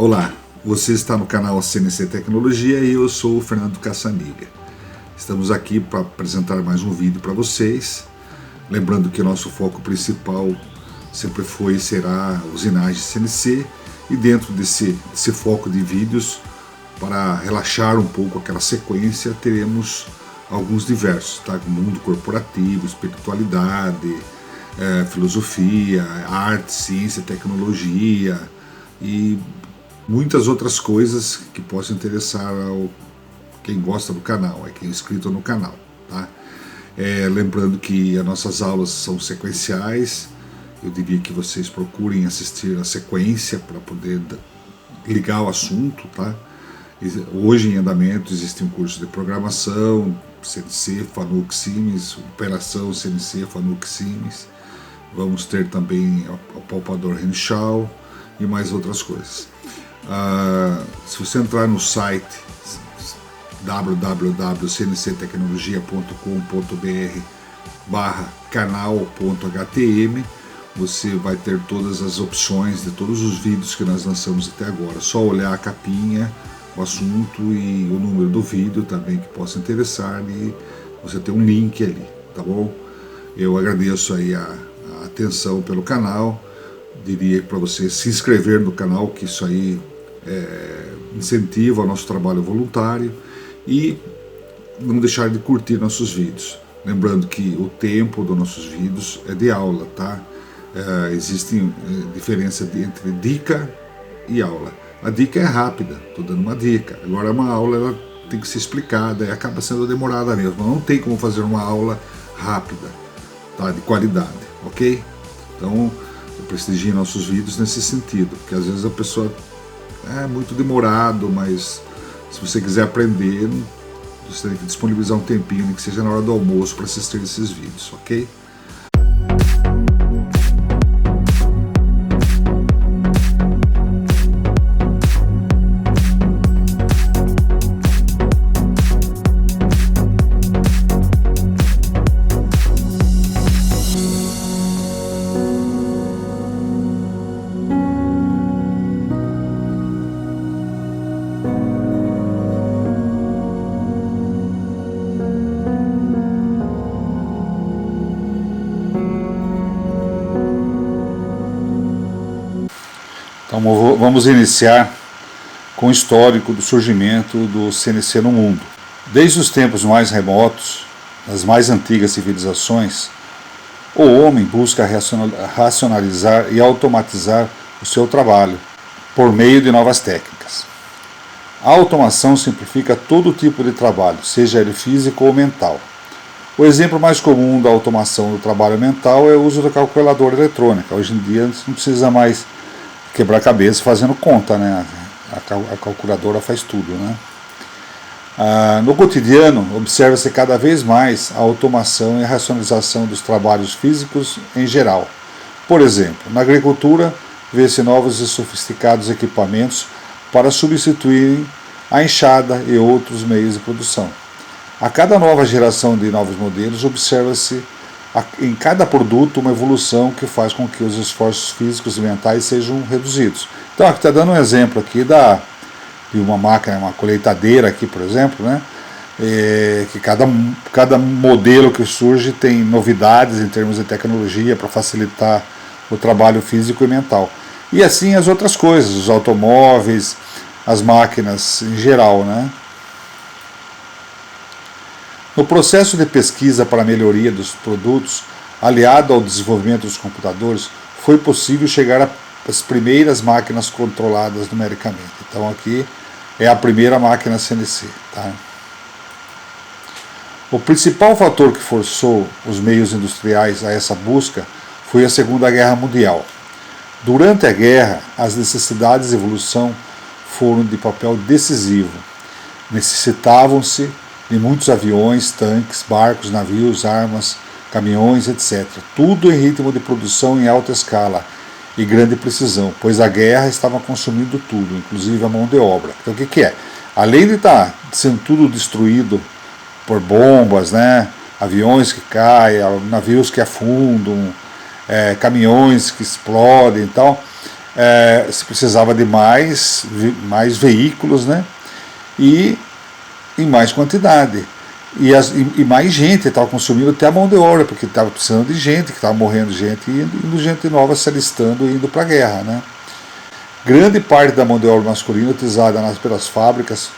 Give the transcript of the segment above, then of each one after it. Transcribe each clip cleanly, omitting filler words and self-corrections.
Olá, você está no canal CNC Tecnologia e eu sou o Fernando Caçaniga. Estamos aqui para apresentar mais um vídeo para vocês. Lembrando que o nosso foco principal sempre foi e será usinagem CNC, e dentro desse foco de vídeos, para relaxar um pouco aquela sequência, teremos alguns diversos, tá? Mundo corporativo, espiritualidade, filosofia, arte, ciência, tecnologia e muitas outras coisas que possam interessar ao quem gosta do canal, quem é inscrito no canal, tá? Lembrando que as nossas aulas são sequenciais. Eu diria que vocês procurem assistir a sequência para poder ligar o assunto, tá? Hoje em andamento existe um curso de programação, CNC, Fanuc, Siemens, operação CNC, Fanuc, Siemens. Vamos ter também o palpador Renshaw e mais outras coisas. Se você entrar no site www.cnctecnologia.com.br/canal.htm, você vai ter todas as opções de todos os vídeos que nós lançamos até agora. Só olhar a capinha, o assunto e o número do vídeo também que possa interessar, e você tem um link ali, tá bom? Eu agradeço aí a atenção pelo canal. Diria para você se inscrever no canal, que isso aí incentiva o nosso trabalho voluntário, e não deixar de curtir nossos vídeos. Lembrando que o tempo dos nossos vídeos é de aula, tá? Existe diferença entre dica e aula. A dica é rápida, estou dando uma dica. Agora uma aula ela tem que ser explicada e acaba sendo demorada mesmo. Não tem como fazer uma aula rápida, tá? De qualidade, ok? Então prestigie nossos vídeos nesse sentido, porque às vezes a pessoa é muito demorado, mas se você quiser aprender, você tem que disponibilizar um tempinho, nem que seja na hora do almoço, para assistir esses vídeos, ok? Então vamos iniciar com o histórico do surgimento do CNC no mundo. Desde os tempos mais remotos, das mais antigas civilizações, o homem busca racionalizar e automatizar o seu trabalho por meio de novas técnicas. A automação simplifica todo tipo de trabalho, seja ele físico ou mental. O exemplo mais comum da automação do trabalho mental é o uso da calculadora eletrônica. Hoje em dia não precisa mais quebrar a cabeça fazendo conta, né? A calculadora faz tudo, né? No cotidiano, observa-se cada vez mais a automação e a racionalização dos trabalhos físicos em geral. Por exemplo, na agricultura, vê-se novos e sofisticados equipamentos para substituírem a enxada e outros meios de produção. A cada nova geração de novos modelos, observa-se em cada produto uma evolução que faz com que os esforços físicos e mentais sejam reduzidos. Então, aqui está dando um exemplo aqui de uma máquina, uma colheitadeira aqui, por exemplo, né? Que cada modelo que surge tem novidades em termos de tecnologia para facilitar o trabalho físico e mental. E assim as outras coisas, os automóveis, as máquinas em geral, né? No processo de pesquisa para a melhoria dos produtos, aliado ao desenvolvimento dos computadores, foi possível chegar às primeiras máquinas controladas numericamente. Então aqui é a primeira máquina CNC. Tá? O principal fator que forçou os meios industriais a essa busca foi a Segunda Guerra Mundial. Durante a guerra, as necessidades de evolução foram de papel decisivo. Necessitavam-se de muitos aviões, tanques, barcos, navios, armas, caminhões, etc. Tudo em ritmo de produção em alta escala e grande precisão, pois a guerra estava consumindo tudo, inclusive a mão de obra. Então o que é? Além de estar sendo tudo destruído por bombas, né? Aviões que caem, navios que afundam, caminhões que explodem e tal, se precisava de mais veículos, né? E em mais quantidade. E mais gente estava consumindo até a mão de obra, porque estava precisando de gente, que estava morrendo gente, e indo gente nova se alistando e indo para a guerra, né? Grande parte da mão de obra masculina utilizada pelas fábricas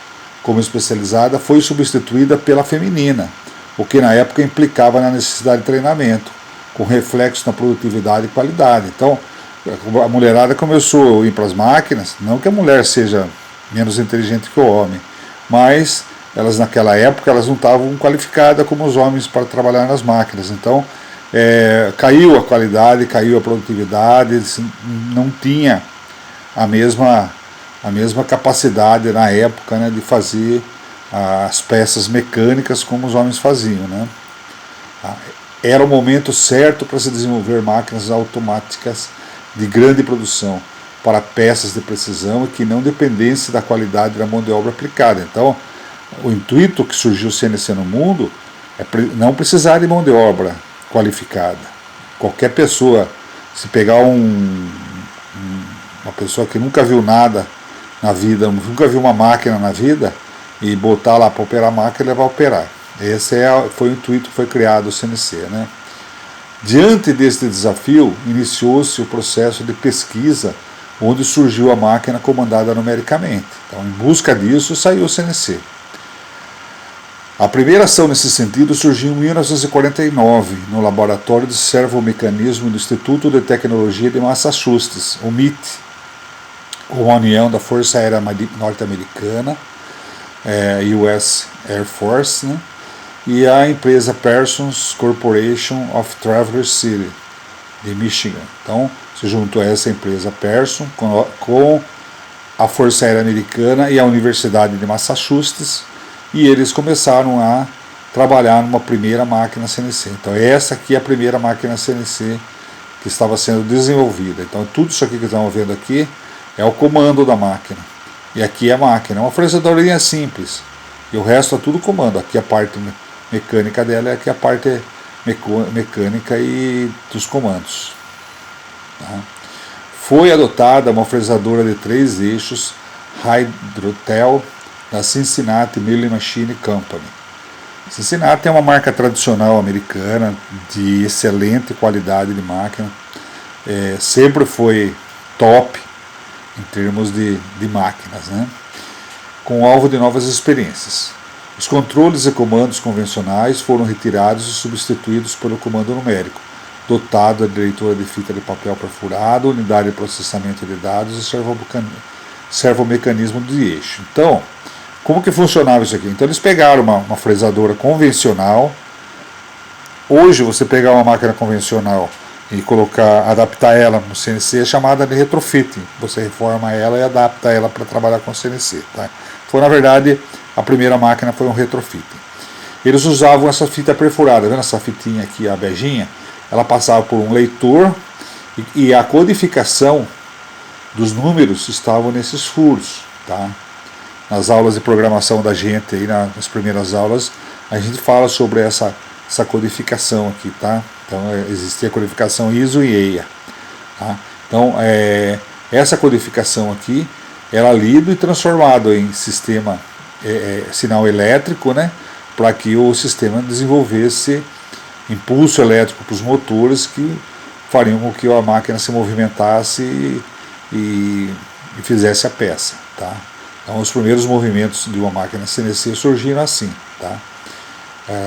como especializada foi substituída pela feminina, o que na época implicava na necessidade de treinamento, com reflexo na produtividade e qualidade. Então, a mulherada começou a ir para as máquinas, não que a mulher seja menos inteligente que o homem, mas elas naquela época elas não estavam qualificadas como os homens para trabalhar nas máquinas. Então, caiu a qualidade, caiu a produtividade, não tinha a mesma capacidade na época, né, de fazer as peças mecânicas como os homens faziam, né? Era o momento certo para se desenvolver máquinas automáticas de grande produção para peças de precisão e que não dependesse da qualidade da mão de obra aplicada. Então, o intuito que surgiu o CNC no mundo é não precisar de mão de obra qualificada. Qualquer pessoa, se pegar uma pessoa que nunca viu nada na vida, nunca viu uma máquina na vida, e botar lá para operar a máquina, ele vai operar. Esse foi o intuito que foi criado o CNC, né? Diante deste desafio, iniciou-se o processo de pesquisa, onde surgiu a máquina comandada numericamente. Então, em busca disso, saiu o CNC. A primeira ação nesse sentido surgiu em 1949, no Laboratório de Servomecanismo do Instituto de Tecnologia de Massachusetts, o MIT, com a união da Força Aérea Norte-Americana, US Air Force, né, e a empresa Parsons Corporation of Traverse City, de Michigan. Então, se juntou a essa empresa Parsons com a Força Aérea Americana e a Universidade de Massachusetts, e eles começaram a trabalhar numa primeira máquina CNC. Então, essa aqui é a primeira máquina CNC que estava sendo desenvolvida. Então, tudo isso aqui que estamos vendo aqui é o comando da máquina. E aqui é a máquina, é uma fresadorinha simples. E o resto é tudo comando. Aqui a parte mecânica dela, e aqui a parte mecânica e dos comandos. Tá? Foi adotada uma fresadora de 3 eixos Hydrotel da Cincinnati Milling Machine Company. Cincinnati é uma marca tradicional americana de excelente qualidade de máquina. Sempre foi top em termos de máquinas, né? Com alvo de novas experiências. Os controles e comandos convencionais foram retirados e substituídos pelo comando numérico, dotado de leitora de fita de papel perfurado, unidade de processamento de dados e servomecanismo de eixo. Então, como que funcionava isso aqui? Então eles pegaram uma fresadora convencional. Hoje você pegar uma máquina convencional e adaptar ela no CNC é chamada de retrofitting. Você reforma ela e adapta ela para trabalhar com CNC. Tá? Foi, na verdade, a primeira máquina foi um retrofitting. Eles usavam essa fita perfurada, vendo essa fitinha aqui, a beijinha? Ela passava por um leitor e a codificação dos números estavam nesses furos. Tá? Nas aulas de programação da gente, aí nas primeiras aulas, a gente fala sobre essa codificação aqui, tá? Então, existia a codificação ISO e EIA. Tá? Então, essa codificação aqui era lido e transformado em sistema, sinal elétrico, né? Para que o sistema desenvolvesse impulso elétrico para os motores que fariam com que a máquina se movimentasse e fizesse a peça, tá? Então, os primeiros movimentos de uma máquina CNC surgiram assim, tá?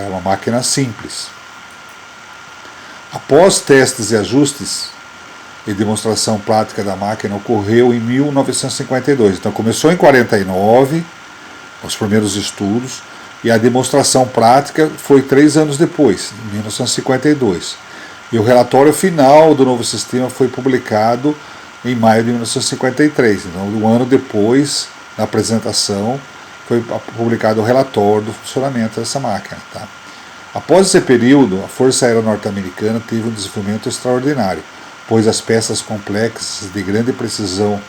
Uma máquina simples. Após testes e ajustes e demonstração prática da máquina ocorreu em 1952. Então, começou em 49, os primeiros estudos, e a demonstração prática foi 3 anos depois, em 1952. E o relatório final do novo sistema foi publicado em maio de 1953. Então, um ano depois da apresentação, foi publicado o relatório do funcionamento dessa máquina. Tá? Após esse período, a Força Aérea Norte-Americana teve um desenvolvimento extraordinário, pois as peças complexas de grande precisão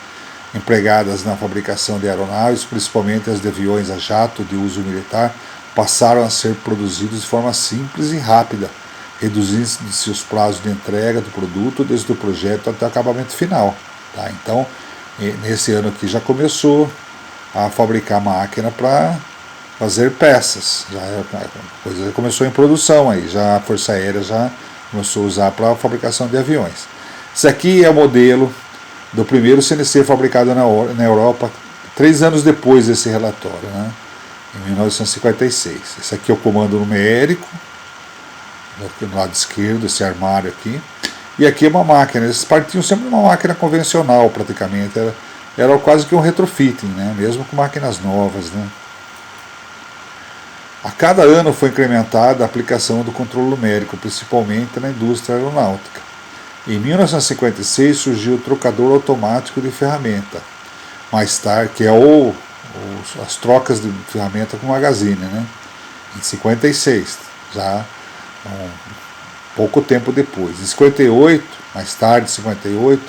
empregadas na fabricação de aeronaves, principalmente as de aviões a jato de uso militar, passaram a ser produzidas de forma simples e rápida, reduzindo-se os prazos de entrega do produto desde o projeto até o acabamento final. Tá? Então, nesse ano aqui já começou a fabricar máquina para fazer peças, a coisa já começou em produção aí, já a Força Aérea já começou a usar para a fabricação de aviões. Esse aqui é o modelo do primeiro CNC fabricado na Europa, 3 anos depois desse relatório, né? Em 1956. Esse aqui é o comando numérico, no lado esquerdo, esse armário aqui. E aqui é uma máquina, eles partiam sempre de uma máquina convencional praticamente, era quase que um retrofitting, né? Mesmo com máquinas novas, né? A cada ano foi incrementada a aplicação do controle numérico, principalmente na indústria aeronáutica. Em 1956 surgiu o trocador automático de ferramenta, mais tarde, que é as trocas de ferramenta com magazine, né? Em 56, já pouco tempo depois. Em 58, mais tarde, 58,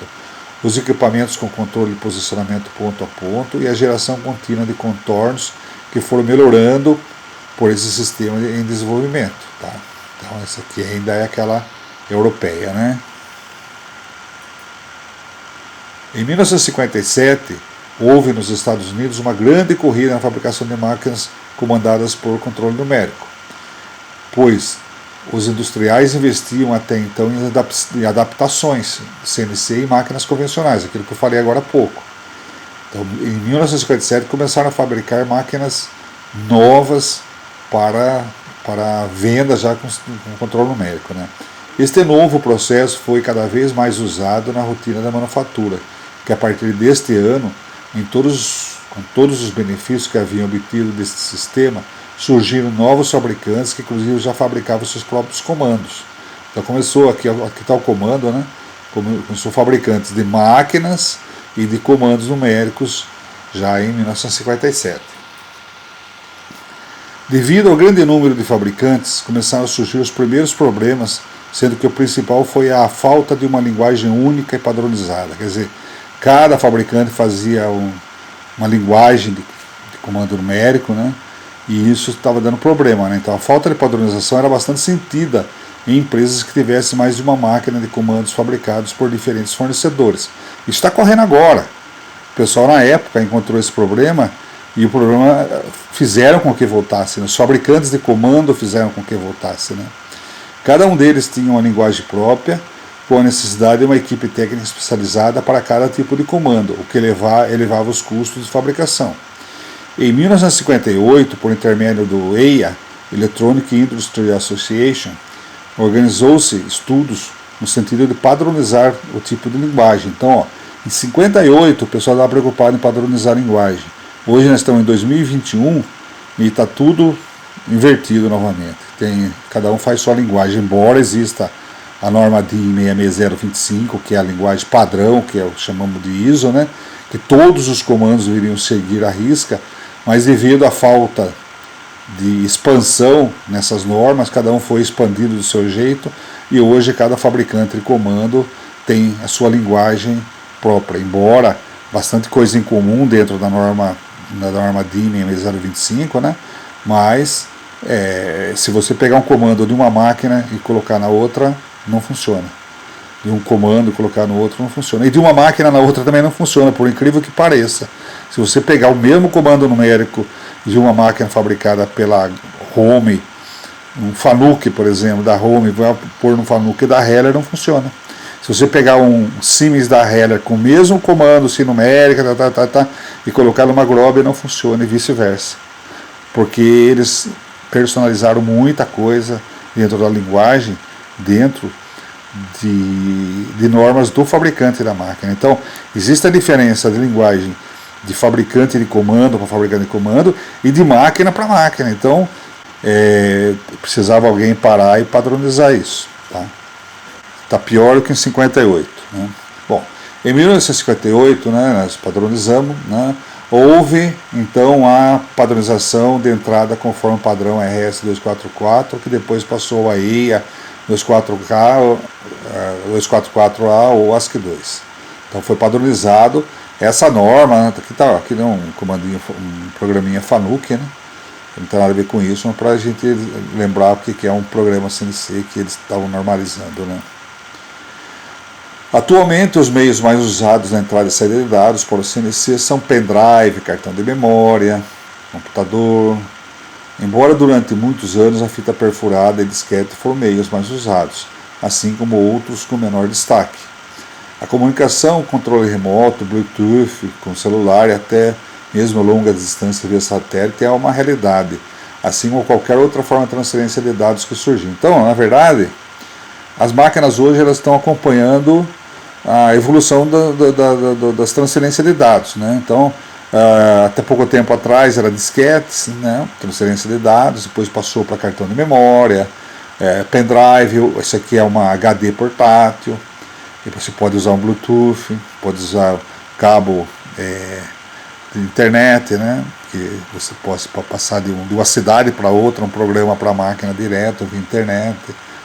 os equipamentos com controle de posicionamento ponto a ponto e a geração contínua de contornos que foram melhorando por esse sistema em desenvolvimento. Tá? Então essa aqui ainda é aquela europeia, né? Em 1957, houve nos Estados Unidos uma grande corrida na fabricação de máquinas comandadas por controle numérico, pois os industriais investiam até então em adaptações CNC e máquinas convencionais, aquilo que eu falei agora há pouco. Então, em 1957 começaram a fabricar máquinas novas para venda já com controle numérico, né? Este novo processo foi cada vez mais usado na rotina da manufatura, que a partir deste ano, com todos os benefícios que haviam obtido deste sistema, surgiram novos fabricantes que inclusive já fabricavam seus próprios comandos. Então começou, aqui está o comando, né? Começou fabricantes de máquinas e de comandos numéricos já em 1957. Devido ao grande número de fabricantes, começaram a surgir os primeiros problemas, sendo que o principal foi a falta de uma linguagem única e padronizada. Quer dizer, cada fabricante fazia uma linguagem de comando numérico, né? E isso estava dando problema, né? Então a falta de padronização era bastante sentida em empresas que tivessem mais de uma máquina de comandos fabricados por diferentes fornecedores. Isso está correndo agora. O pessoal na época encontrou esse problema e o problema fizeram com que voltasse, né? Os fabricantes de comando fizeram com que voltasse, né? Cada um deles tinha uma linguagem própria, com a necessidade de uma equipe técnica especializada para cada tipo de comando, o que elevava os custos de fabricação. Em 1958, por intermédio do EIA, Electronic Industry Association, organizou-se estudos no sentido de padronizar o tipo de linguagem. Então, em 58, o pessoal estava preocupado em padronizar a linguagem. Hoje nós estamos em 2021 e está tudo invertido novamente. Cada um faz sua linguagem, embora exista a norma DIN 66025, que é a linguagem padrão, que chamamos de ISO, né? Que todos os comandos deveriam seguir à risca, mas devido à falta de expansão nessas normas, cada um foi expandindo do seu jeito e hoje cada fabricante de comando tem a sua linguagem própria, embora bastante coisa em comum dentro da norma DIN 66025, né? Mas se você pegar um comando de uma máquina e colocar na outra, não funciona. De um comando e colocar no outro não funciona. E de uma máquina na outra também não funciona, por incrível que pareça. Se você pegar o mesmo comando numérico de uma máquina fabricada pela Home, um Fanuc, por exemplo, da Home, vai pôr no Fanuc da Heller, não funciona. Se você pegar um Siemens da Heller com o mesmo comando, numérica, e colocar numa Grobe, não funciona, e vice-versa. Porque eles personalizaram muita coisa dentro da linguagem, dentro de normas do fabricante da máquina. Então, existe a diferença de linguagem de fabricante de comando para fabricante de comando e de máquina para máquina. Então, precisava alguém parar e padronizar isso. Tá pior do que em 58. Né? Bom, em 1958, né, nós padronizamos, né, houve então a padronização de entrada conforme o padrão RS-244, que depois passou a EIA 244A ou ASCII-2. Então foi padronizado essa norma, né, aqui não um programinha Fanuc, né? Não tem nada a ver com isso, mas para a gente lembrar o que é um programa CNC que eles estavam normalizando, né? Atualmente, os meios mais usados na entrada e saída de dados para o CNC são pendrive, cartão de memória, computador, embora durante muitos anos a fita perfurada e disquete foram meios mais usados, assim como outros com menor destaque. A comunicação, controle remoto, Bluetooth, com celular e até mesmo longa distância via satélite é uma realidade, assim como qualquer outra forma de transferência de dados que surgiu. Então, na verdade, as máquinas hoje elas estão acompanhando a evolução das transferências de dados, né? Então, até pouco tempo atrás era disquetes, né? Transferência de dados, depois passou para cartão de memória, pendrive, esse aqui é uma HD portátil, e você pode usar um Bluetooth, pode usar cabo de internet, né? Que você possa passar de uma cidade para outra, um programa para a máquina direto via internet.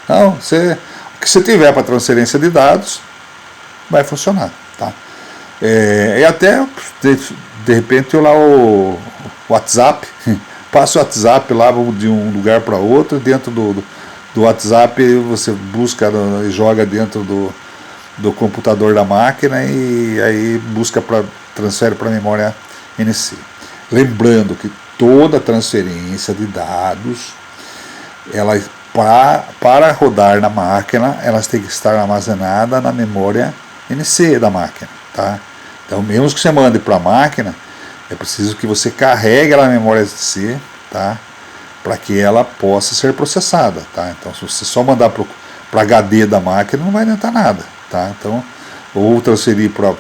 Então, o que você tiver para transferência de dados vai funcionar, tá? E até de repente eu lá o WhatsApp, passa o WhatsApp lá de um lugar para outro, dentro do WhatsApp você busca e joga dentro do computador da máquina e aí transfere para a memória NC. Lembrando que toda transferência de dados, ela para rodar na máquina, elas têm que estar armazenadas na memória NC da máquina, tá? Então, mesmo que você mande para a máquina, é preciso que você carregue ela na memória NC, tá? Para que ela possa ser processada, tá? Então, se você só mandar para HD da máquina, não vai adiantar nada, tá? Então, ou transferir para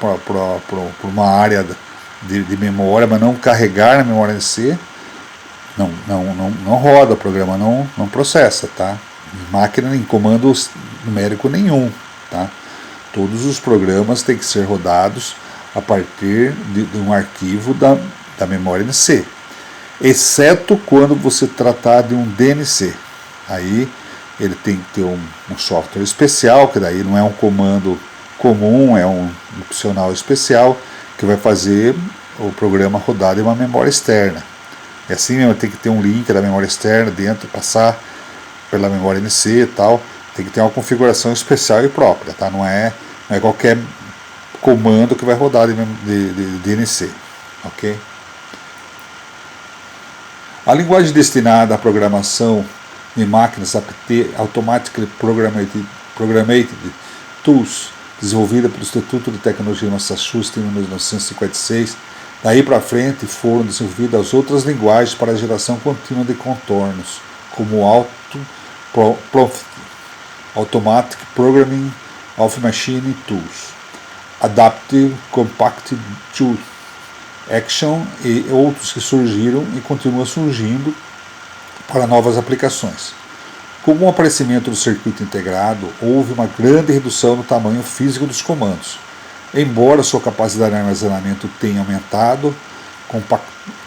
uma área de memória, mas não carregar na memória NC, não roda, o programa não processa, tá? Máquina em comando numérico nenhum, tá? Todos os programas têm que ser rodados a partir de um arquivo da memória NC, exceto quando você tratar de um DNC. Aí ele tem que ter um software especial, que daí não é um comando comum, é um opcional especial, que vai fazer o programa rodar em uma memória externa. E assim mesmo tem que ter um link da memória externa dentro, passar pela memória NC e tal. Tem que ter uma configuração especial e própria, tá? Não é qualquer comando que vai rodar de DNC, ok? A linguagem destinada à programação em máquinas APT, Automatically Programmed Tools, desenvolvida pelo Instituto de Tecnologia de Massachusetts em 1956, daí para frente foram desenvolvidas outras linguagens para a geração contínua de contornos, como Automatic Programming of Machine Tools, Adaptive Compact Tools, Action e outros que surgiram e continuam surgindo para novas aplicações. Com o aparecimento do circuito integrado, houve uma grande redução no tamanho físico dos comandos. Embora sua capacidade de armazenamento tenha aumentado,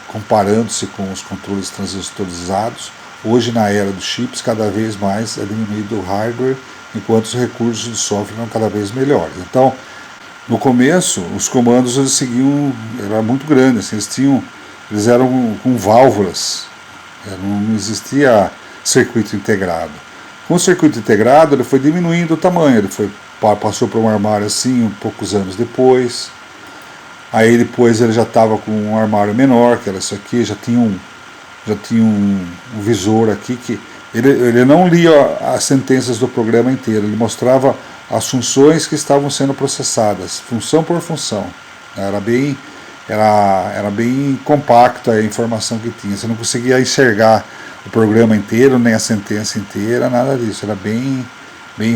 comparando-se com os controles transistorizados, hoje na era dos chips cada vez mais é diminuído o hardware, enquanto os recursos de software eram cada vez melhores. Então, no começo, os comandos eles seguiam, era muito grande, assim, eles eram com válvulas, não existia circuito integrado. Com o circuito integrado, ele foi diminuindo o tamanho, ele passou para um armário assim, poucos anos depois. Aí depois ele já estava com um armário menor, que era isso aqui, já tinha um visor aqui, que ele não lia as sentenças do programa inteiro, ele mostrava as funções que estavam sendo processadas, função por função. Era bem compacta a informação que tinha, você não conseguia enxergar o programa inteiro, nem a sentença inteira, nada disso, era bem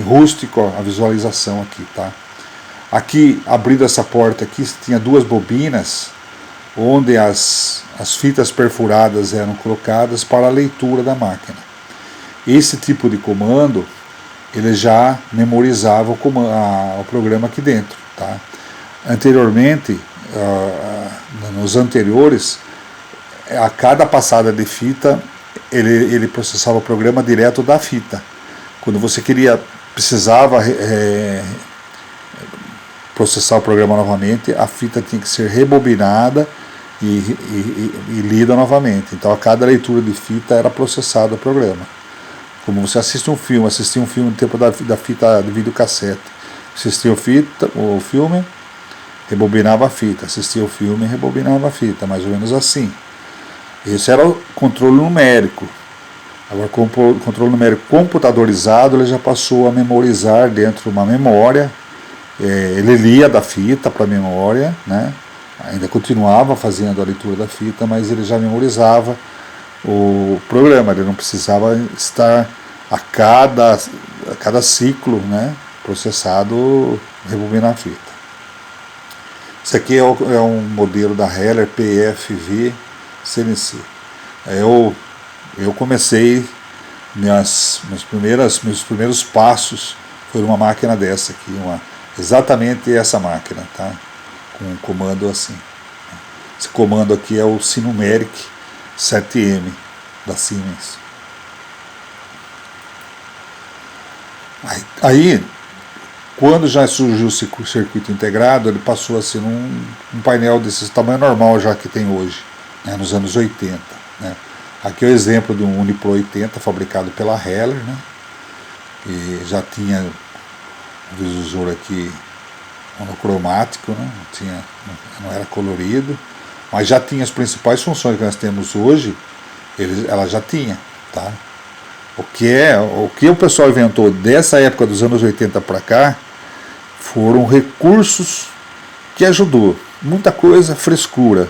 rústico a visualização aqui, tá? Aqui, abrindo essa porta aqui, tinha duas bobinas, onde as fitas perfuradas eram colocadas para a leitura da máquina. Esse tipo de comando, ele já memorizava o programa aqui dentro, tá? Anteriormente, nos anteriores, a cada passada de fita, ele processava o programa direto da fita. Quando você precisava processar o programa novamente, a fita tinha que ser rebobinada e lida novamente. Então, a cada leitura de fita era processado o programa. Como você assistia um filme no tempo da fita de videocassete. assistia o filme, rebobinava a fita, assistia o filme, rebobinava a fita, mais ou menos assim. Esse era o controle numérico. Agora, com o controle numérico computadorizado, ele já passou a memorizar dentro de uma memória. Ele lia da fita para a memória, né? Ainda continuava fazendo a leitura da fita, mas ele já memorizava o programa, ele não precisava estar a cada ciclo, né, processado, rebobinar a fita. Esse aqui é um modelo da Heller PFV CNC. Eu comecei, meus primeiros passos foi uma máquina dessa aqui, exatamente essa máquina, tá? Com um comando assim. Esse comando aqui é o Sinumeric 7M da Siemens. Aí, quando já surgiu o circuito integrado, ele passou a ser um painel desse tamanho normal já que tem hoje, né, nos anos 80. Né. Aqui é o exemplo de um Unipro 80 fabricado pela Heller, né, e já tinha um visor aqui monocromático, né, não era colorido, mas já tinha as principais funções que nós temos hoje, ela já tinha, tá? O que o pessoal inventou dessa época dos anos 80 para cá foram recursos que ajudou. Muita coisa, frescura.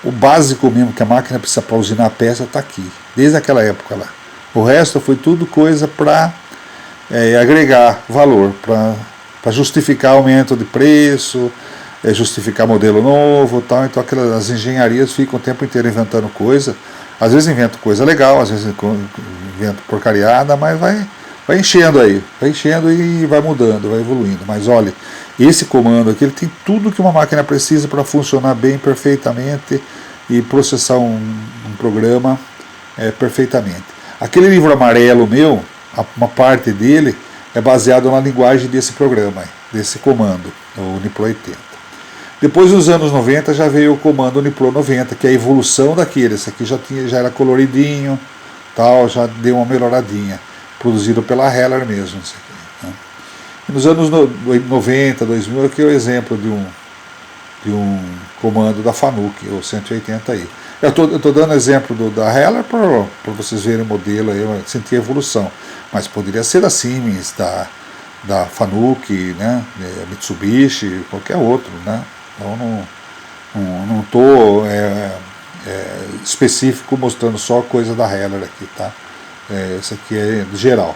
O básico mesmo que a máquina precisa para usinar a peça está aqui, desde aquela época lá. O resto foi tudo coisa para agregar valor, para justificar aumento de preço, justificar modelo novo, tal. Então as engenharias ficam o tempo inteiro inventando coisa. Às vezes invento coisa legal, às vezes invento porcariada, mas vai enchendo aí, vai enchendo e vai mudando, vai evoluindo. Mas olha, esse comando aqui, ele tem tudo que uma máquina precisa para funcionar bem, perfeitamente, e processar um programa perfeitamente. Aquele livro amarelo meu, uma parte dele é baseado na linguagem desse programa, desse comando, o Unipro 80. Depois, nos anos 90, já veio o comando Unipro 90, que é a evolução daquele. Esse aqui já era coloridinho, tal, já deu uma melhoradinha. Produzido pela Heller mesmo. Esse aqui, né? E nos anos 90, 2000, aqui é o exemplo de um comando da Fanuc, o 180 aí. Eu estou dando exemplo da Heller para vocês verem o modelo, aí, sentir a evolução. Mas poderia ser da Siemens, da Fanuc, né, Mitsubishi, qualquer outro, né? Então não estou específico mostrando só coisa da Heller aqui, tá? Esse aqui é geral.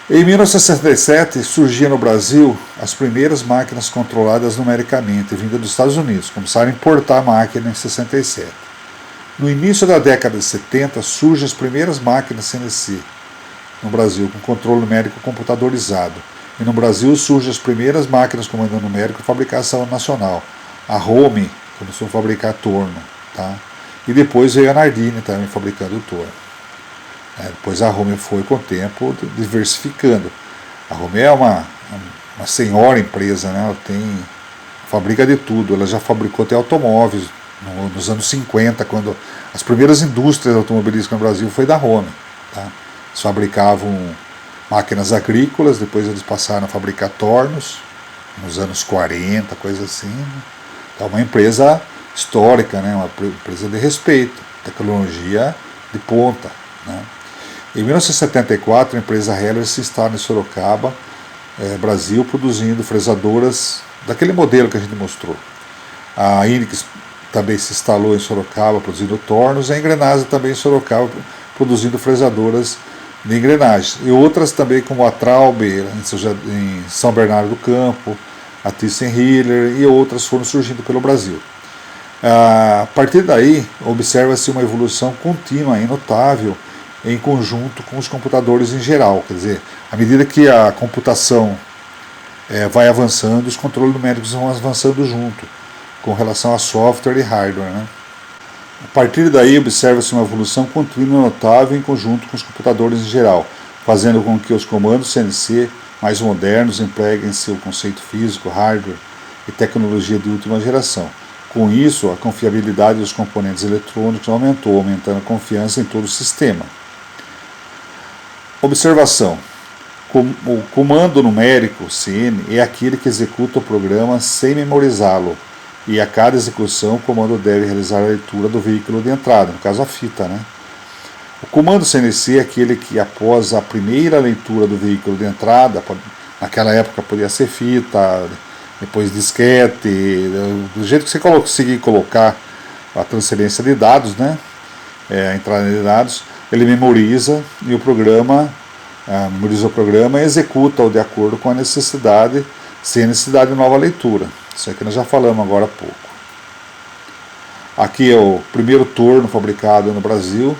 Em 1967 surgiam no Brasil as primeiras máquinas controladas numericamente, vindas dos Estados Unidos. Começaram a importar máquina em 67. No início da década de 70 surgem as primeiras máquinas CNC no Brasil, com controle numérico computadorizado. E no Brasil surgem as primeiras máquinas com comando numérico de fabricação nacional. A Home começou a fabricar torno, tá? E depois veio a Nardini também fabricando o torno. Depois a Home foi com o tempo diversificando. A Home é uma senhora empresa, né? Ela fabrica de tudo. Ela já fabricou até automóveis nos anos 50, quando as primeiras indústrias automobilísticas no Brasil foi da Home, tá? Eles fabricavam máquinas agrícolas, depois eles passaram a fabricar tornos, nos anos 40, coisa assim. Então, uma empresa histórica, né? Uma empresa de respeito, tecnologia de ponta, né? Em 1974, a empresa Heller se instala em Sorocaba, Brasil, produzindo fresadoras daquele modelo que a gente mostrou. A Inix também se instalou em Sorocaba, produzindo tornos, e a Engrenagem também em Sorocaba, produzindo fresadoras de engrenagens. E outras também, como a Trauber, em São Bernardo do Campo, a Thyssen-Hiller e outras foram surgindo pelo Brasil. A partir daí, observa-se uma evolução contínua e notável em conjunto com os computadores em geral. Quer dizer, à medida que a computação vai avançando, os controles numéricos vão avançando junto, com relação a software e hardware, né? A partir daí, observa-se uma evolução contínua e notável em conjunto com os computadores em geral, fazendo com que os comandos CNC mais modernos empreguem seu conceito físico, hardware e tecnologia de última geração. Com isso, a confiabilidade dos componentes eletrônicos aumentou, aumentando a confiança em todo o sistema. Observação. O comando numérico, CN, é aquele que executa o programa sem memorizá-lo, e a cada execução o comando deve realizar a leitura do veículo de entrada, no caso a fita, né? O comando CNC é aquele que, após a primeira leitura do veículo de entrada, naquela época podia ser fita, depois disquete, do jeito que você conseguir colocar a transferência de dados, né? A entrada de dados, ele memoriza e o programa memoriza o programa e executa-o de acordo com a necessidade, sem necessidade de nova leitura. Isso aqui nós já falamos agora há pouco. Aqui é o primeiro torno fabricado no Brasil,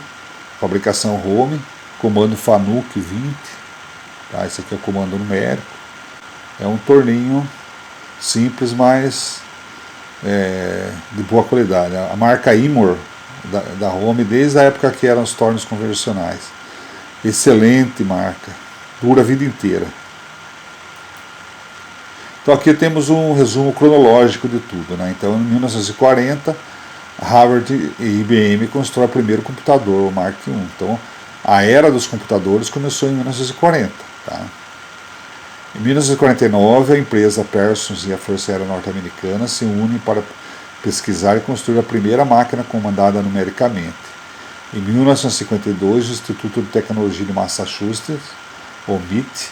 fabricação Home, comando FANUC 20. Tá? Esse aqui é o comando numérico. É um torninho simples, mas de boa qualidade. A marca Imor da Home, desde a época que eram os tornos convencionais. Excelente marca, dura a vida inteira. Então aqui temos um resumo cronológico de tudo, né? Então em 1940, Harvard e IBM constroem o primeiro computador, o Mark I. Então a era dos computadores começou em 1940. Tá? Em 1949, a empresa Parsons e a Força Aérea Norte-Americana se unem para pesquisar e construir a primeira máquina comandada numericamente. Em 1952, o Instituto de Tecnologia de Massachusetts, o MIT,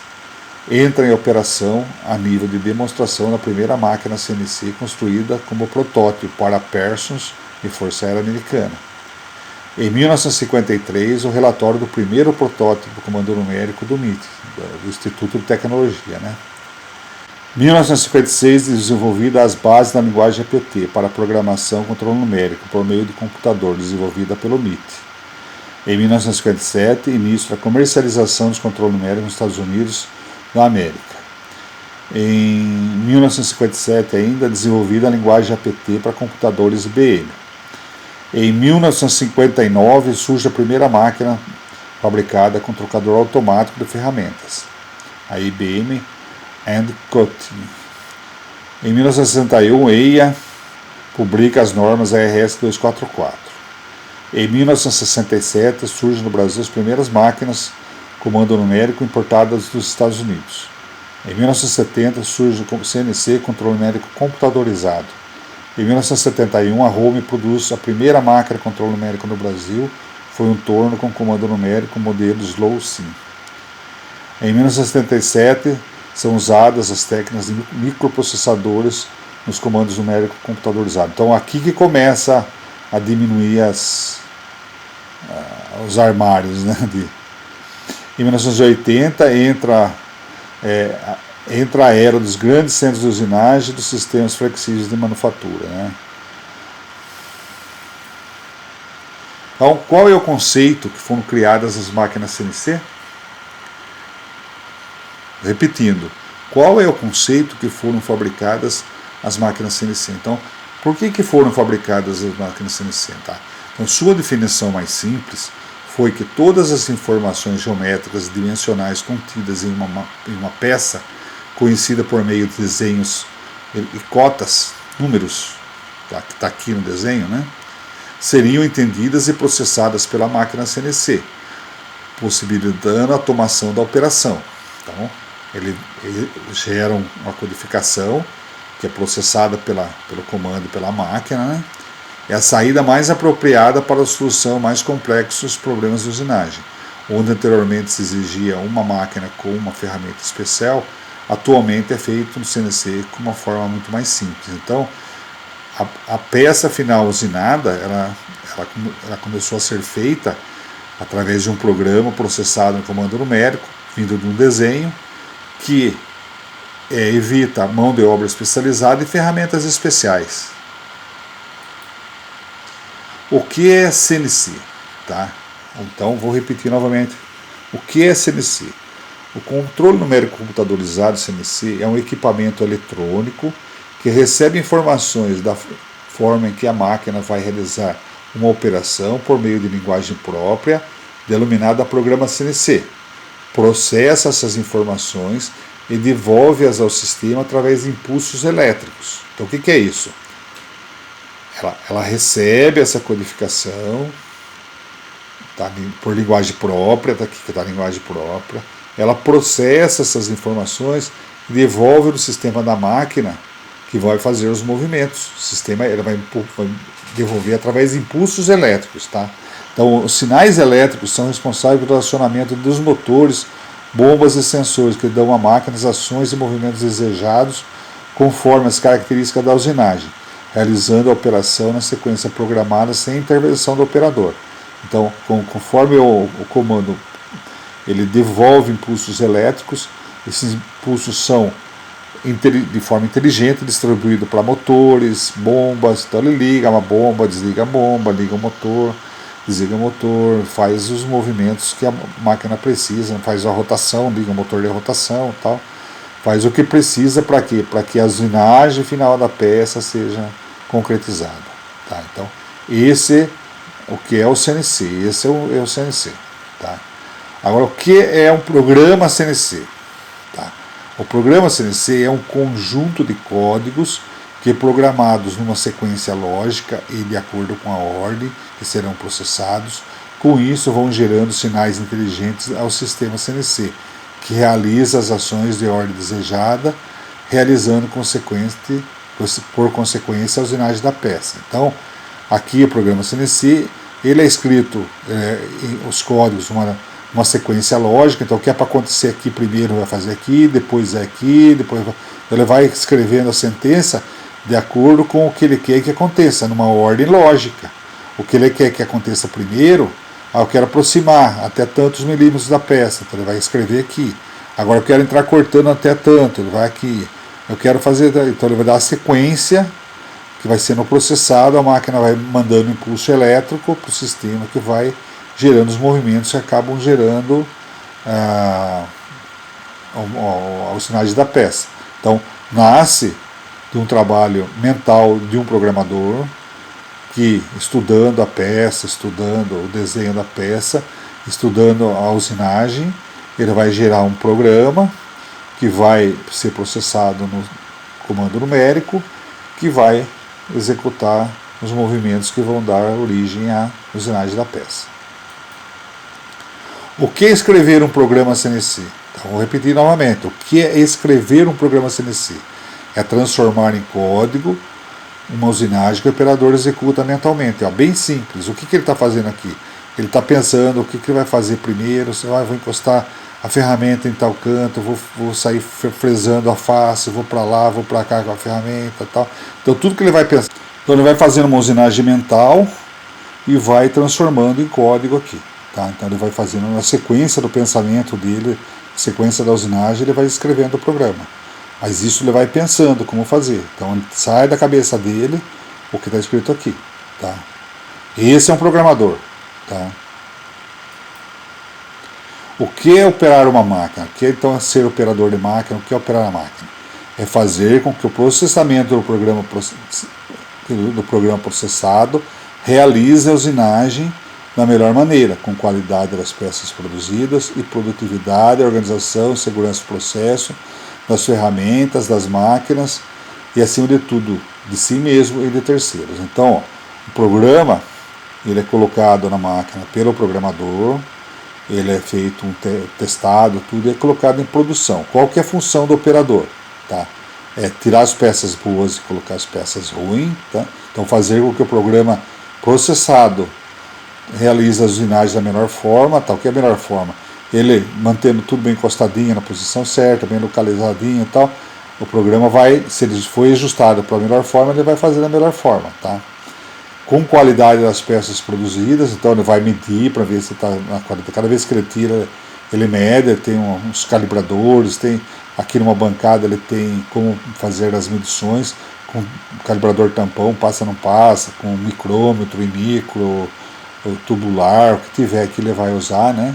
entra em operação a nível de demonstração da primeira máquina CNC construída como protótipo para Parsons e Força Aérea Americana. Em 1953, o relatório do primeiro protótipo do comando numérico do MIT, do Instituto de Tecnologia. Né? Em 1956, desenvolvida as bases da linguagem APT para programação e controle numérico por meio de computador, desenvolvida pelo MIT. Em 1957, início da comercialização dos controles numéricos nos Estados Unidos da América. Em 1957, ainda desenvolvida a linguagem APT para computadores IBM. Em 1959, surge a primeira máquina fabricada com trocador automático de ferramentas, a IBM Cutting. Em 1961, EIA publica as normas ARS 244. Em 1967, surgem no Brasil as primeiras máquinas comando numérico importadas dos Estados Unidos. Em 1970, surge o CNC, controle numérico computadorizado. Em 1971, a Home produz a primeira máquina de controle numérico no Brasil, foi um torno com comando numérico modelo Slow Sim. Em 1977, são usadas as técnicas de microprocessadores nos comandos numéricos computadorizados. Então, aqui que começa a diminuir os armários. Né? Em 1980, entra a era dos grandes centros de usinagem e dos sistemas flexíveis de manufatura. Né? Então, qual é o conceito que foram criadas as máquinas CNC? Repetindo, qual é o conceito que foram fabricadas as máquinas CNC? Então, por que foram fabricadas as máquinas CNC? Tá? Então, sua definição mais simples foi que todas as informações geométricas dimensionais contidas em uma peça, conhecida por meio de desenhos e cotas, números, tá, que está aqui no desenho, né, seriam entendidas e processadas pela máquina CNC, possibilitando a automação da operação. Então, ele gera uma codificação que é processada pelo comando e pela máquina, né? É a saída mais apropriada para a solução mais complexa dos problemas de usinagem. Onde anteriormente se exigia uma máquina com uma ferramenta especial, atualmente é feito no CNC com uma forma muito mais simples. Então, a peça final usinada, ela começou a ser feita através de um programa processado no comando numérico, vindo de um desenho, que evita a mão de obra especializada e ferramentas especiais. O que é CNC? Tá? Então, vou repetir novamente. O que é CNC? O controle numérico computadorizado CNC é um equipamento eletrônico que recebe informações da forma em que a máquina vai realizar uma operação por meio de linguagem própria, denominada programa CNC. Processa essas informações e devolve-as ao sistema através de impulsos elétricos. Então, o que é isso? Ela recebe essa codificação, tá, por linguagem própria, tá aqui que está a linguagem própria, ela processa essas informações e devolve no sistema da máquina, que vai fazer os movimentos. O sistema ela vai devolver através de impulsos elétricos. Tá? Então, os sinais elétricos são responsáveis pelo acionamento dos motores, bombas e sensores que dão à máquina as ações e movimentos desejados conforme as características da usinagem, realizando a operação na sequência programada sem intervenção do operador. Então, conforme o comando ele devolve impulsos elétricos, esses impulsos são de forma inteligente distribuídos para motores, bombas. Então ele liga uma bomba, desliga a bomba, liga o motor, desliga o motor, faz os movimentos que a máquina precisa, faz a rotação, liga o motor de rotação e tal. Faz o que precisa para quê? Para que a usinagem final da peça seja concretizada. Tá? Então, esse é o que é o CNC, esse é o CNC. Tá? Agora, o que é um programa CNC? Tá? O programa CNC é um conjunto de códigos que programados numa sequência lógica e de acordo com a ordem que serão processados. Com isso, vão gerando sinais inteligentes ao sistema CNC, que realiza as ações de ordem desejada, realizando por consequência a usinagem da peça. Então, aqui o programa CNC, ele é escrito os códigos uma sequência lógica. Então, o que é para acontecer aqui primeiro vai fazer aqui, depois depois ele vai escrevendo a sentença de acordo com o que ele quer que aconteça, numa ordem lógica. O que ele quer que aconteça primeiro, eu quero aproximar até tantos milímetros da peça, então ele vai escrever aqui. Agora eu quero entrar cortando até tanto, ele vai aqui. Eu quero fazer, então ele vai dar a sequência que vai sendo processado, a máquina vai mandando impulso elétrico para o sistema que vai gerando os movimentos que acabam gerando os sinais da peça. Então, nasce de um trabalho mental de um programador que, estudando a peça, estudando o desenho da peça, estudando a usinagem, ele vai gerar um programa que vai ser processado no comando numérico, que vai executar os movimentos que vão dar origem à usinagem da peça. O que é escrever um programa CNC? Então, vou repetir novamente. O que é escrever um programa CNC? É transformar em código uma usinagem que o operador executa mentalmente. É bem simples. O que ele está fazendo aqui? Ele está pensando o que ele vai fazer primeiro. Vou encostar a ferramenta em tal canto, vou sair fresando a face, vou para lá, vou para cá com a ferramenta e tal. Então, tudo que ele vai pensar. Então, ele vai fazendo uma usinagem mental e vai transformando em código aqui. Tá? Então ele vai fazendo na sequência do pensamento dele, sequência da usinagem, ele vai escrevendo o programa. Mas isso ele vai pensando como fazer. Então ele sai da cabeça dele o que está escrito aqui. Tá? Esse é um programador. Tá? O que é operar uma máquina? O que é então ser operador de máquina? O que é operar a máquina? É fazer com que o processamento do programa processado realize a usinagem da melhor maneira, com qualidade das peças produzidas e produtividade, organização, segurança do processo, das ferramentas, das máquinas e, acima de tudo, de si mesmo e de terceiros. Então, o programa ele é colocado na máquina pelo programador, ele é feito testado, tudo, e é colocado em produção. Qual que é a função do operador? Tá? É tirar as peças boas e colocar as peças ruins. Tá? Então, fazer com que o programa processado realiza as usinagens da melhor forma. Tal. O que é a melhor forma? Ele mantendo tudo bem encostadinho na posição certa, bem localizadinho e tal. O programa vai, se ele foi ajustado para a melhor forma, ele vai fazer da melhor forma. Tá? Com qualidade das peças produzidas, então ele vai medir para ver se está na qualidade. Cada vez que ele tira, ele mede, ele tem uns calibradores, tem aqui numa bancada ele tem como fazer as medições, com calibrador tampão, passa ou não passa, com micrômetro e micro, tubular, o que tiver aqui ele vai usar, né?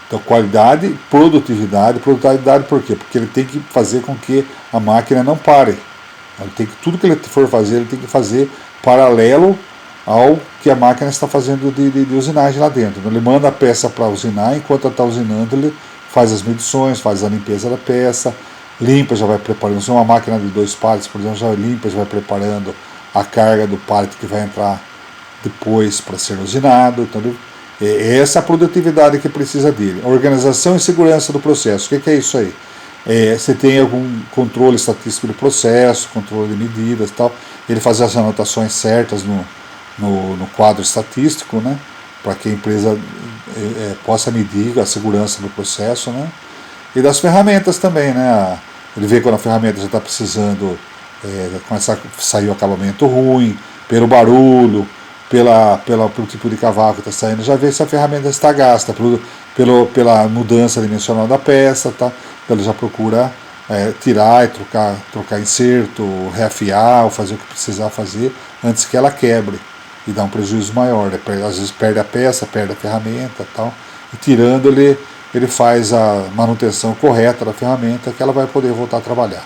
Então, qualidade, produtividade por quê? Porque ele tem que fazer com que a máquina não pare. Ele tem que, tudo que ele for fazer, ele tem que fazer paralelo ao que a máquina está fazendo de usinagem lá dentro. Então, ele manda a peça para usinar, enquanto ela está usinando, ele faz as medições, faz a limpeza da peça, limpa, já vai preparando. Se é uma máquina de 2 pallets, por exemplo, já limpa, já vai preparando a carga do pallet que vai entrar depois para ser usinado. Então É essa a produtividade que precisa dele. Organização e segurança do processo. O que é isso aí? Você tem algum controle estatístico do processo, controle de medidas e tal. Ele faz as anotações certas no quadro estatístico, né? Para que a empresa possa medir a segurança do processo, né? E das ferramentas também, né? Ele vê quando a ferramenta já está precisando, começar a sair o acabamento ruim, pelo barulho, pelo tipo de cavalo que está saindo, já vê se a ferramenta está gasta, pela mudança dimensional da peça, tá? Então ele já procura tirar e trocar inserto, reafiar ou fazer o que precisar fazer antes que ela quebre e dá um prejuízo maior. Às vezes perde a peça, perde a ferramenta, tal. E tirando, ele faz a manutenção correta da ferramenta que ela vai poder voltar a trabalhar.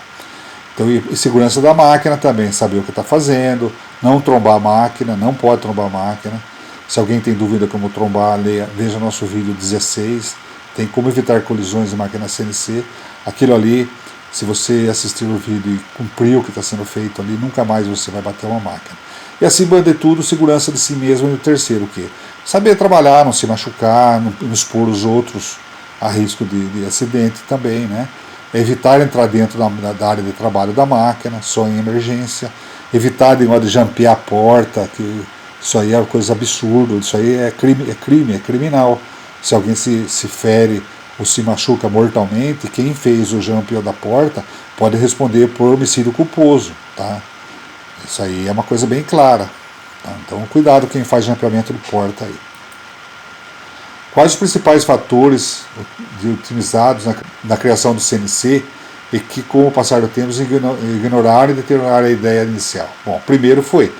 Então, e segurança da máquina também, saber o que está fazendo, não trombar a máquina, não pode trombar a máquina. Se alguém tem dúvida como trombar, veja nosso vídeo 16, tem como evitar colisões de máquina CNC. Aquilo ali, se você assistir o vídeo e cumprir o que está sendo feito ali, nunca mais você vai bater uma máquina. E acima de tudo, segurança de si mesmo e do terceiro, o quê? Saber trabalhar, não se machucar, não expor os outros a risco de acidente também, né? Evitar entrar dentro da área de trabalho da máquina, só em emergência. Evitar de jampear a porta, que isso aí é uma coisa absurda, isso aí é crime, é criminal. Se alguém se fere ou se machuca mortalmente, quem fez o jumpeio da porta pode responder por homicídio culposo, tá? Isso aí é uma coisa bem clara. Tá? Então cuidado quem faz jampeamento de porta aí. Quais os principais fatores utilizados na criação do CNC e que, com o passar do tempo, ignoraram e deterioraram a ideia inicial? Bom, primeiro foi,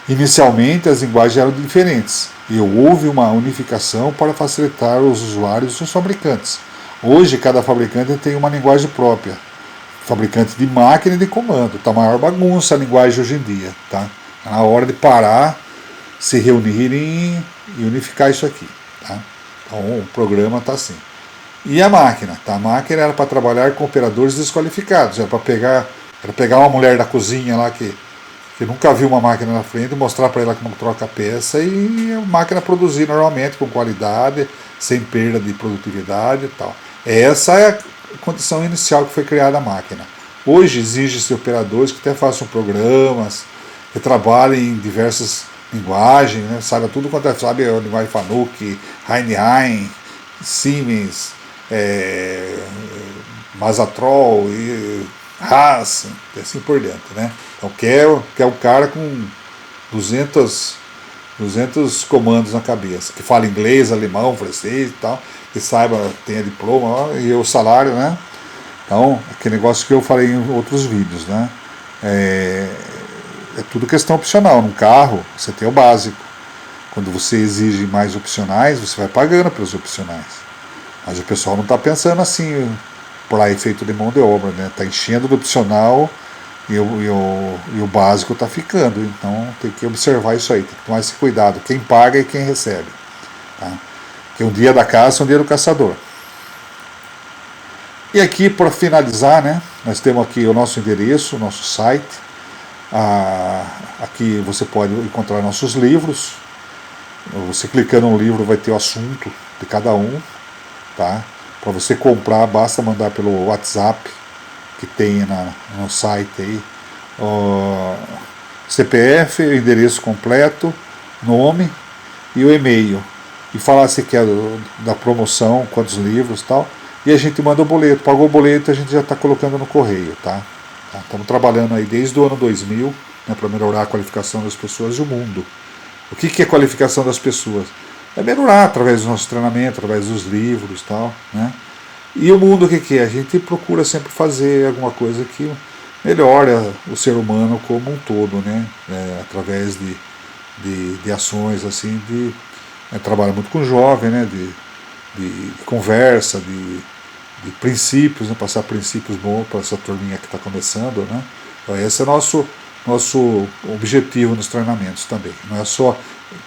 inicialmente as linguagens eram diferentes e houve uma unificação para facilitar os usuários e os fabricantes. Hoje, cada fabricante tem uma linguagem própria, fabricante de máquina e de comando. Está maior bagunça a linguagem hoje em dia. Tá? Na hora de parar, se reunirem e unificar isso aqui. Tá? Então o programa está assim. E a máquina? Tá? A máquina era para trabalhar com operadores desqualificados. Era para pegar uma mulher da cozinha lá que nunca viu uma máquina na frente, mostrar para ela como troca a peça e a máquina produzir normalmente, com qualidade, sem perda de produtividade e tal. Essa é a condição inicial que foi criada a máquina. Hoje exige-se operadores que até façam programas, que trabalhem em diversas linguagens, né? Saiba tudo quanto é, sabe, a linguagem Fanuc, Heinlein, Siemens, Mazatrol, Haas, e assim por diante, né? Então quer um cara com 200 comandos na cabeça, que fala inglês, alemão, francês e tal, que saiba, tenha diploma, e o salário, né? Então, aquele negócio que eu falei em outros vídeos, né? É tudo questão opcional. Num carro, você tem o básico. Quando você exige mais opcionais, você vai pagando pelos opcionais. Mas o pessoal não está pensando assim, para efeito de mão de obra, né? Está enchendo do opcional e o básico está ficando. Então tem que observar isso aí, tem que tomar esse cuidado. Quem paga e quem recebe. Tá? Que um dia da caça, um dia do caçador. E aqui, para finalizar, né, nós temos aqui o nosso endereço, o nosso site. Aqui você pode encontrar nossos livros. Você clicando no livro vai ter o assunto de cada um. Tá? Para você comprar, basta mandar pelo WhatsApp que tem no site aí. CPF, o endereço completo, nome e o e-mail. E falar se quer da promoção, quantos livros e tal. E a gente manda o boleto. Pagou o boleto, a gente já está colocando no correio. Tá? Estamos trabalhando aí desde o ano 2000, né, para melhorar a qualificação das pessoas e o mundo. O que é qualificação das pessoas? É melhorar através do nosso treinamento, através dos livros e tal. Né? E o mundo o que é? A gente procura sempre fazer alguma coisa que melhora o ser humano como um todo, né? Através de ações assim, trabalha muito com jovem, né? De conversa, de princípios, né? Passar princípios bons para essa turminha que está começando, né? Então esse é nosso objetivo nos treinamentos também. Não é só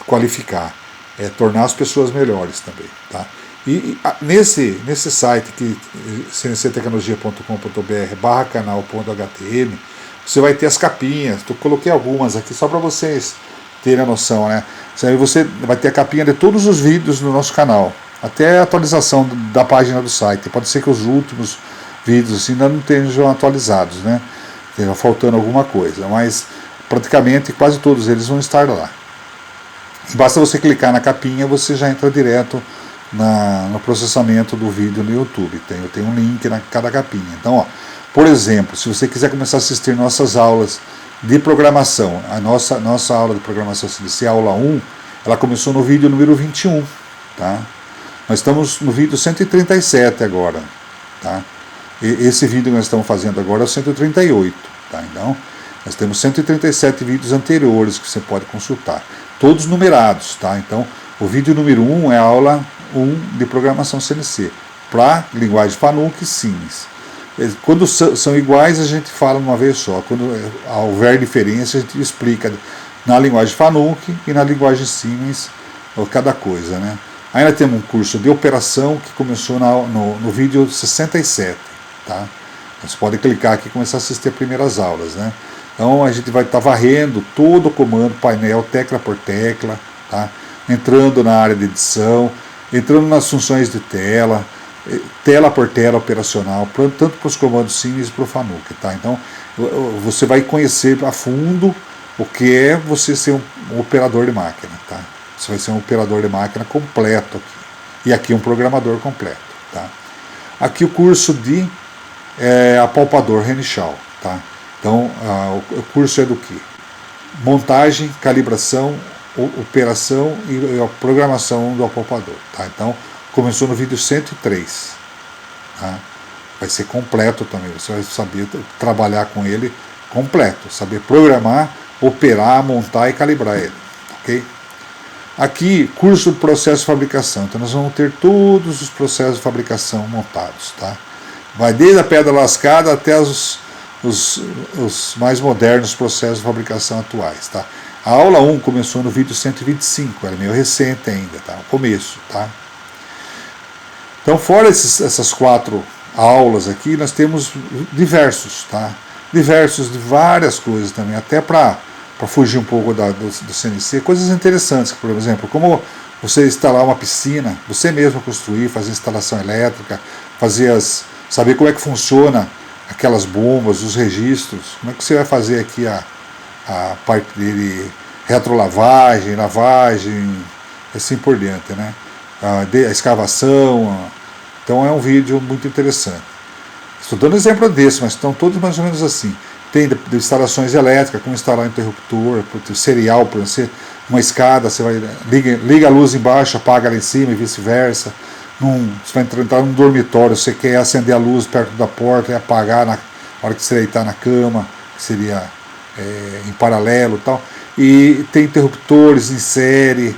qualificar, é tornar as pessoas melhores também, tá? E nesse site que cnctecnologia.com.br/canal.htm você vai ter as capinhas. Eu coloquei algumas aqui só para vocês terem a noção, né? Você vai ter a capinha de todos os vídeos no nosso canal, até a atualização da página do site. Pode ser que os últimos vídeos assim, ainda não estejam atualizados, né? Esteja faltando alguma coisa, mas praticamente quase todos eles vão estar lá. Basta você clicar na capinha, você já entra direto no processamento do vídeo no YouTube. Tem um link na cada capinha. Então, ó, por exemplo, se você quiser começar a assistir nossas aulas de programação, a nossa aula de programação CNC, a aula 1, ela começou no vídeo número 21, tá? Nós estamos no vídeo 137 agora, tá? Esse vídeo que nós estamos fazendo agora é o 138, tá? Então, nós temos 137 vídeos anteriores que você pode consultar, todos numerados, tá? Então, o vídeo número 1 é a aula 1 de programação CNC, para linguagem Fanuc e Siemens. Quando são iguais, a gente fala uma vez só. Quando houver diferença, a gente explica na linguagem Fanuc e na linguagem Siemens cada coisa, né? Ainda temos um curso de operação que começou no vídeo 67, tá? Você pode clicar aqui e começar a assistir as primeiras aulas, né? Então a gente vai estar varrendo todo o comando, painel, tecla por tecla, tá? Entrando na área de edição, entrando nas funções de tela por tela operacional, tanto para os comandos Siemens e para o Fanuc, tá? Então você vai conhecer a fundo o que é você ser um operador de máquina, tá? Você vai ser um operador de máquina completo aqui. E aqui um programador completo, tá? Aqui o curso de apalpador Renischau, tá? Então o curso é do que? Montagem, calibração, operação e a programação do apalpador, tá? Então começou no vídeo 103, tá? Vai ser completo também, você vai saber trabalhar com ele completo, saber programar, operar, montar e calibrar ele, ok? Aqui, curso de processo de fabricação, então nós vamos ter todos os processos de fabricação montados, tá? Vai desde a pedra lascada até os mais modernos processos de fabricação atuais, tá? A aula 1 começou no vídeo 125, era meio recente ainda, tá? No começo, tá? Então, fora essas 4 aulas aqui, nós temos diversos, tá? Diversos de várias coisas também, até para fugir um pouco do CNC, coisas interessantes, por exemplo, como você instalar uma piscina, você mesmo construir, fazer instalação elétrica, saber como é que funciona aquelas bombas, os registros, como é que você vai fazer aqui a parte dele, retrolavagem, lavagem, assim por diante, né? A escavação. Então é um vídeo muito interessante. Estou dando exemplo desse, mas estão todos mais ou menos assim. Tem de instalações elétricas, como instalar um interruptor, serial, por exemplo, uma escada, você vai liga a luz embaixo, apaga lá em cima e vice-versa. Você vai entrar num dormitório, você quer acender a luz perto da porta e apagar na hora que você deitar na cama, que seria em paralelo e tal. E tem interruptores em série,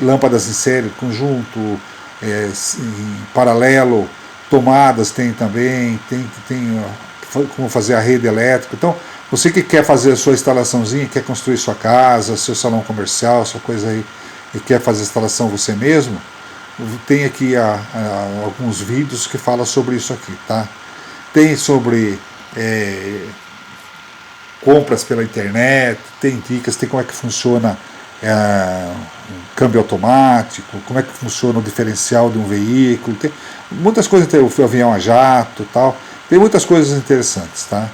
lâmpadas em série, conjunto, em paralelo, tomadas tem também, tem como fazer a rede elétrica. Então, você que quer fazer a sua instalaçãozinha, quer construir sua casa, seu salão comercial, sua coisa aí, e quer fazer a instalação você mesmo, tem aqui alguns vídeos que falam sobre isso aqui, tá? Tem sobre compras pela internet, tem dicas, tem como é que funciona um câmbio automático, como é que funciona o diferencial de um veículo, tem muitas coisas, tem o avião a jato e tal, tem muitas coisas interessantes, tá?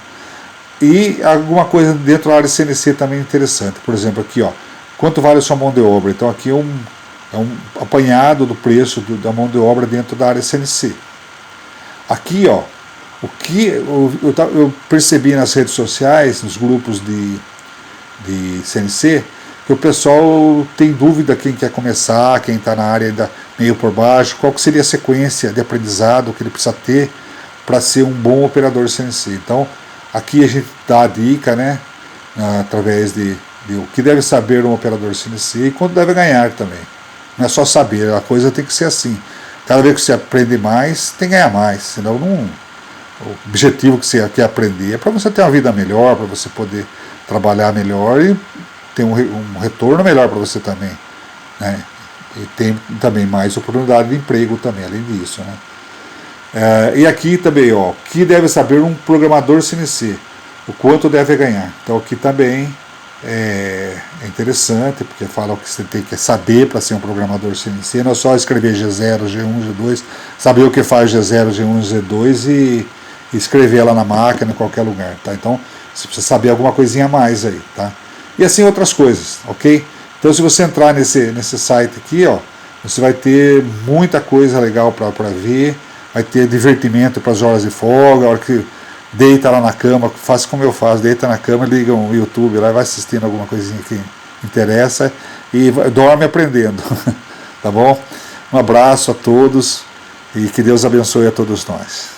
E alguma coisa dentro da área CNC também interessante, por exemplo aqui, ó, quanto vale a sua mão de obra? Então aqui é um apanhado do preço da mão de obra dentro da área CNC. Aqui, ó, o que eu percebi nas redes sociais, nos grupos de CNC, que o pessoal tem dúvida quem quer começar, quem está na área ainda meio por baixo, qual que seria a sequência de aprendizado que ele precisa ter para ser um bom operador CNC. Então, aqui a gente dá a dica, né, através de o que deve saber um operador CNC e quanto deve ganhar também. Não é só saber, a coisa tem que ser assim. Cada vez que você aprende mais, tem que ganhar mais, senão o objetivo que você quer aprender é para você ter uma vida melhor, para você poder trabalhar melhor e ter um retorno melhor para você também, né? E tem também mais oportunidade de emprego também, além disso, né? E aqui também, ó, o que deve saber um programador CNC, o quanto deve ganhar. Então aqui também é interessante, porque fala o que você tem que saber para ser um programador CNC, não é só escrever G0, G1, G2, saber o que faz G0, G1, G2 e escrever lá na máquina, em qualquer lugar, tá? Então, você precisa saber alguma coisinha a mais aí, tá? E assim outras coisas, ok? Então, se você entrar nesse site aqui, ó, você vai ter muita coisa legal para ver, vai ter divertimento para as horas de folga, a hora que deita lá na cama, faz como eu faço, deita na cama, liga um YouTube lá, vai assistindo alguma coisinha que interessa e dorme aprendendo, tá bom? Um abraço a todos e que Deus abençoe a todos nós.